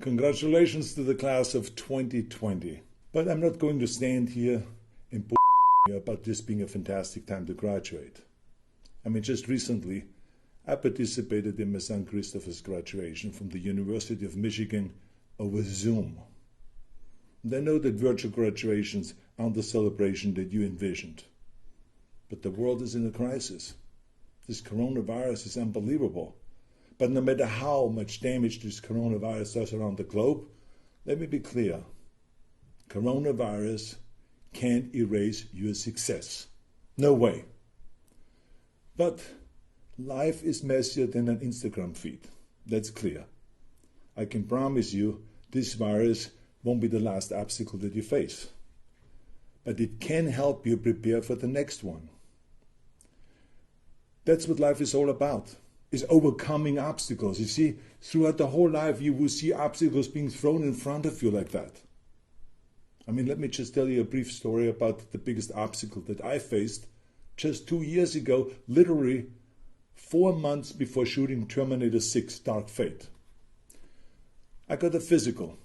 Congratulations to the class of 2020. But I'm not going to stand here and about this being a fantastic time to graduate. I mean, just recently, I participated in my son Christopher's graduation from the University of Michigan over Zoom. And I know that virtual graduations aren't the celebration that you envisioned. But the world is in a crisis. This coronavirus is unbelievable. But no matter how much damage this coronavirus does around the globe, let me be clear. Coronavirus can't erase your success. No way. But life is messier than an Instagram feed. That's clear. I can promise you this virus won't be the last obstacle that you face. But it can help you prepare for the next one. That's what life is all about, is overcoming obstacles. You see, throughout the whole life you will see obstacles being thrown in front of you like that. I mean, let me just tell you a brief story about the biggest obstacle that I faced just 2 years ago, literally 4 months before shooting Terminator 6 Dark Fate. I got a physical.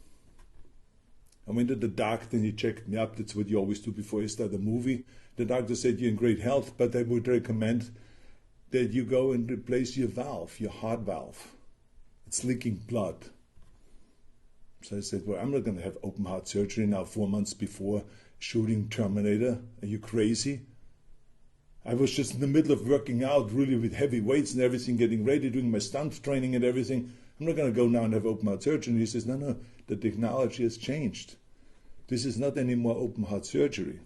I went to the doctor and he checked me up. That's what you always do before you start a movie. The doctor said you're in great health, but I would recommend that you go and replace your valve, your heart valve. It's leaking blood. So I said, well, I'm not going to have open heart surgery now 4 months before shooting Terminator. Are you crazy? I was just in the middle of working out really with heavy weights and everything, getting ready, doing my stunt training and everything. I'm not going to go now and have open heart surgery. And he says, no, the technology has changed. This is not anymore open heart surgery.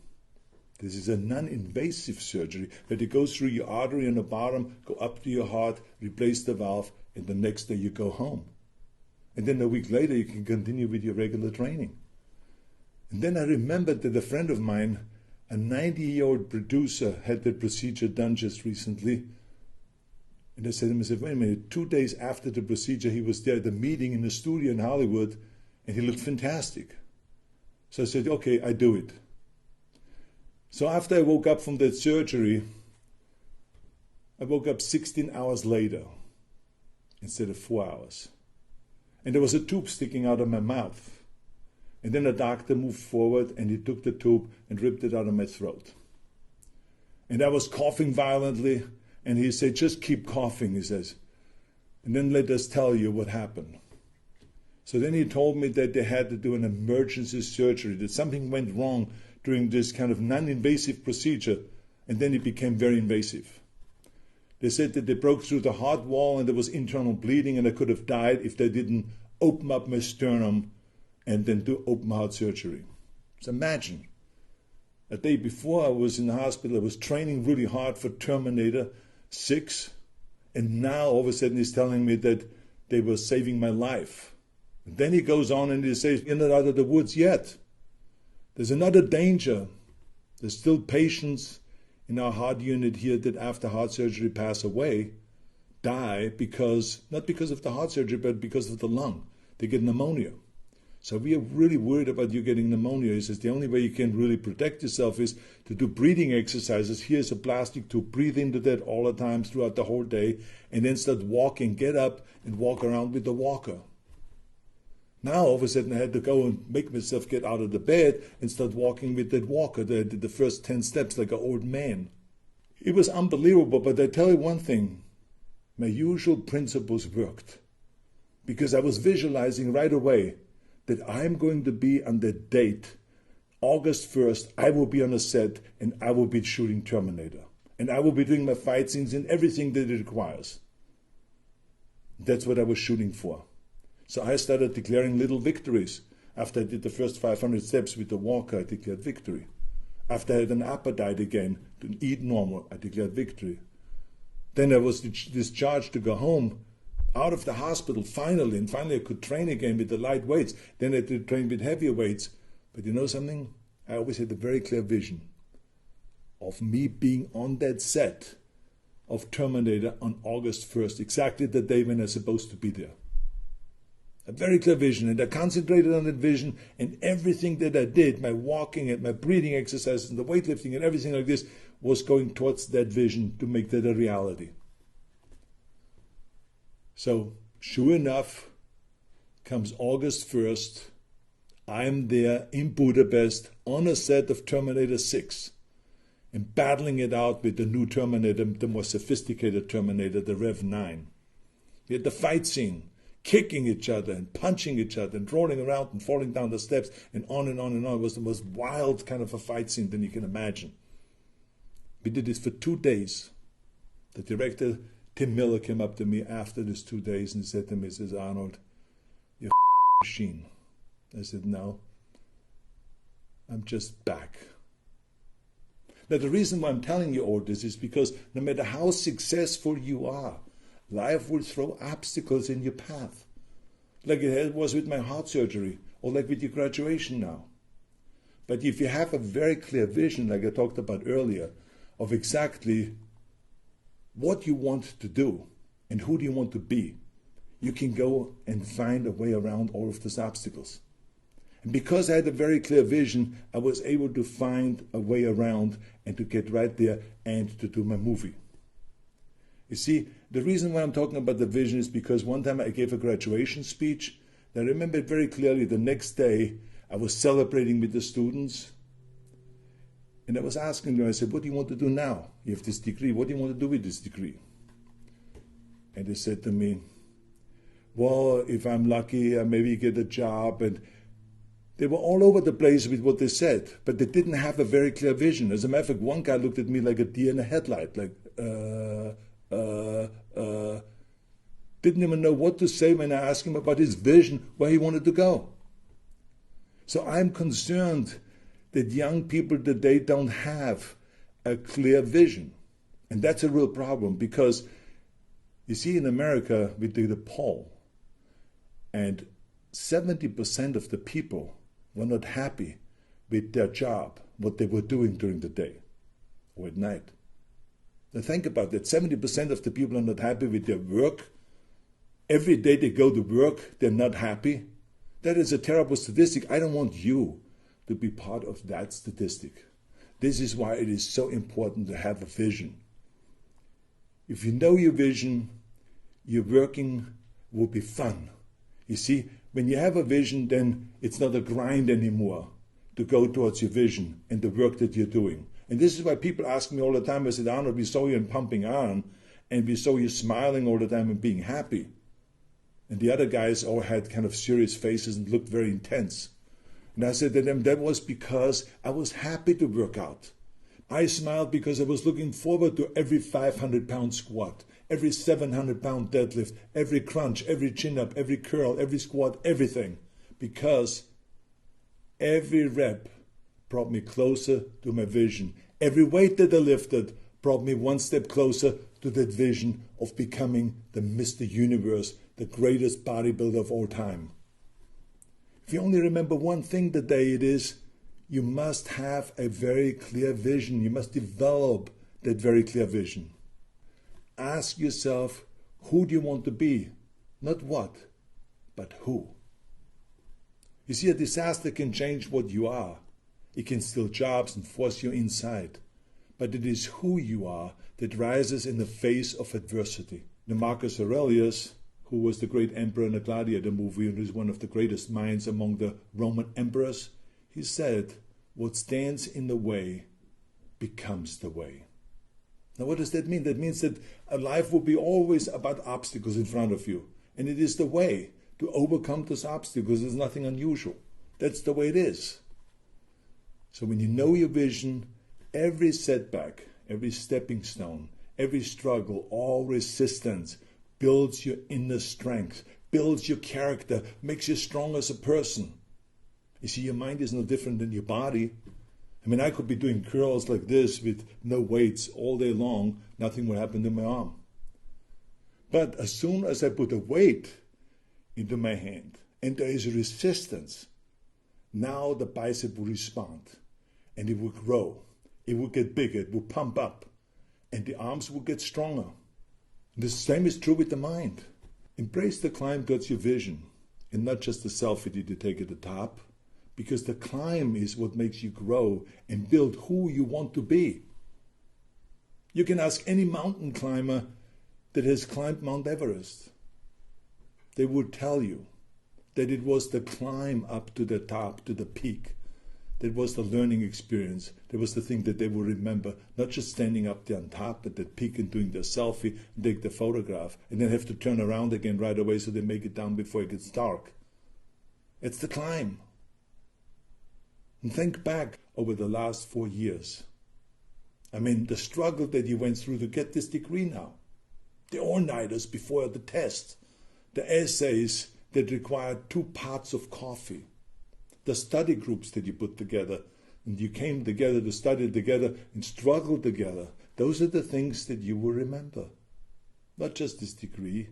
This is a non-invasive surgery where it goes through your artery on the bottom, go up to your heart, replace the valve, and the next day you go home. And then a week later you can continue with your regular training. And then I remembered that a friend of mine, a 90-year-old producer, had that procedure done just recently. And I said to him, wait a minute, 2 days after the procedure he was there at a meeting in the studio in Hollywood and he looked fantastic. So I said, okay, I do it. So after I woke up from that surgery, I woke up 16 hours later instead of 4 hours. And there was a tube sticking out of my mouth. And then a doctor moved forward and he took the tube and ripped it out of my throat. And I was coughing violently and he said, just keep coughing, he says. And then let us tell you what happened. So then he told me that they had to do an emergency surgery, that something went wrong during this kind of non-invasive procedure, and then it became very invasive. They said that they broke through the heart wall and there was internal bleeding and I could have died if they didn't open up my sternum and then do open heart surgery. So imagine, a day before I was in the hospital, I was training really hard for Terminator 6, and now all of a sudden he's telling me that they were saving my life. And then he goes on and he says, you're not out of the woods yet. There's another danger. There's still patients in our heart unit here that after heart surgery pass away, die not because of the heart surgery, but because of the lung. They get pneumonia. So we are really worried about you getting pneumonia. He says the only way you can really protect yourself is to do breathing exercises. Here's a plastic tube. Breathe into that all the time throughout the whole day and then start walking. Get up and walk around with the walker. Now, all of a sudden, I had to go and make myself get out of the bed and start walking with that walker. I did the first 10 steps like an old man. It was unbelievable, but I tell you one thing. My usual principles worked. Because I was visualizing right away that I'm going to be on that date, August 1st, I will be on a set and I will be shooting Terminator. And I will be doing my fight scenes and everything that it requires. That's what I was shooting for. So I started declaring little victories. After I did the first 500 steps with the walker, I declared victory. After I had an appetite again, to eat normal, I declared victory. Then I was discharged to go home, out of the hospital, finally. And finally I could train again with the light weights. Then I did train with heavier weights. But you know something? I always had a very clear vision of me being on that set of Terminator on August 1st, exactly the day when I was supposed to be there. A very clear vision, and I concentrated on that vision, and everything that I did, my walking and my breathing exercises and the weightlifting and everything like this, was going towards that vision to make that a reality. So, sure enough, Comes August 1st, I'm there in Budapest on a set of Terminator 6 and battling it out with the new Terminator, the more sophisticated Terminator, the Rev 9. We had the fight scene, kicking each other and punching each other and rolling around and falling down the steps and on and on and on. It was the most wild kind of a fight scene than you can imagine. We did this for 2 days. The director, Tim Miller, came up to me after these 2 days and said to me, he says, Arnold, you're a machine. I said, no, I'm just back. Now, the reason why I'm telling you all this is because no matter how successful you are, life will throw obstacles in your path. Like it was with my heart surgery, or like with your graduation now. But if you have a very clear vision, like I talked about earlier, of exactly what you want to do and who do you want to be, you can go and find a way around all of those obstacles. And because I had a very clear vision, I was able to find a way around and to get right there and to do my movie. You see, the reason why I'm talking about the vision is because one time I gave a graduation speech. And I remember it very clearly. The next day, I was celebrating with the students. And I was asking them, I said, what do you want to do now? You have this degree. What do you want to do with this degree? And they said to me, well, if I'm lucky, I maybe get a job. And they were all over the place with what they said, but they didn't have a very clear vision. As a matter of fact, one guy looked at me like a deer in a headlight, like, didn't even know what to say when I asked him about his vision, where he wanted to go. So I'm concerned that young people today don't have a clear vision. And that's a real problem because, you see, in America, we did a poll, and 70% of the people were not happy with their job, what they were doing during the day or at night. Now think about that. 70% of the people are not happy with their work. Every day they go to work, they're not happy. That is a terrible statistic. I don't want you to be part of that statistic. This is why it is so important to have a vision. If you know your vision, your working will be fun. You see, when you have a vision, then it's not a grind anymore to go towards your vision and the work that you're doing. And this is why people ask me all the time, I said, Arnold, we saw you in Pumping Iron, and we saw you smiling all the time and being happy. And the other guys all had kind of serious faces and looked very intense. And I said to them, that was because I was happy to work out. I smiled because I was looking forward to every 500-pound squat, every 700-pound deadlift, every crunch, every chin-up, every curl, every squat, everything. Because every rep brought me closer to my vision. Every weight that I lifted brought me one step closer to that vision of becoming the Mr. Universe, the greatest bodybuilder of all time. If you only remember one thing today, it is you must have a very clear vision. You must develop that very clear vision. Ask yourself, who do you want to be? Not what, but who. You see, a disaster can change what you are. It can steal jobs and force you inside. But it is who you are that rises in the face of adversity. The Marcus Aurelius, who was the great emperor in the Gladiator movie and is one of the greatest minds among the Roman emperors, he said, what stands in the way becomes the way. Now what does that mean? That means that a life will be always about obstacles in front of you. And it is the way to overcome those obstacles. There's nothing unusual. That's the way it is. So when you know your vision, every setback, every stepping stone, every struggle, all resistance builds your inner strength, builds your character, makes you strong as a person. You see, your mind is no different than your body. I mean, I could be doing curls like this with no weights all day long. Nothing would happen to my arm. But as soon as I put a weight into my hand and there is a resistance, now the bicep will respond and it will grow. It will get bigger. It will pump up and the arms will get stronger. And the same is true with the mind. Embrace the climb towards your vision and not just the selfie that you take at the top. Because the climb is what makes you grow and build who you want to be. You can ask any mountain climber that has climbed Mount Everest. They would tell you that it was the climb up to the top, to the peak. That was the learning experience. That was the thing that they will remember, not just standing up there on top at that peak and doing their selfie and take the photograph and then have to turn around again right away so they make it down before it gets dark. It's the climb. And think back over the last 4 years. I mean, the struggle that you went through to get this degree now. The all-nighters before the test. The essays that required 2 pots of coffee. The study groups that you put together. And you came together to study together and struggle together. Those are the things that you will remember. Not just this degree.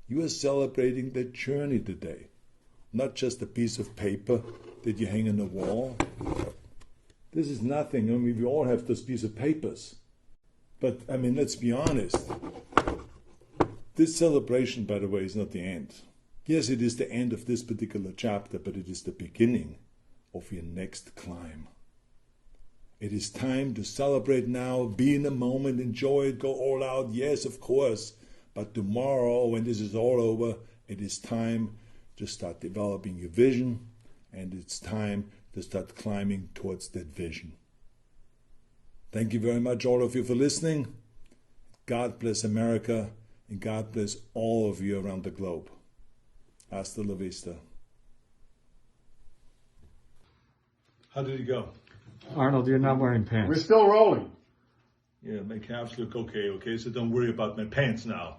You are celebrating the journey today. Not just a piece of paper that you hang on the wall. This is nothing. I mean, we all have those piece of papers. But, I mean, let's be honest. This celebration, by the way, is not the end. Yes, it is the end of this particular chapter, but it is the beginning of your next climb. It is time to celebrate now, be in the moment, enjoy it, go all out. Yes, of course. But tomorrow, when this is all over, it is time to start developing your vision, and it's time to start climbing towards that vision. Thank you very much, all of you, for listening. God bless America, and God bless all of you around the globe. Hasta la vista. How did it go? Arnold, you're not wearing pants. We're still rolling. Yeah, my calves look okay, so don't worry about my pants now.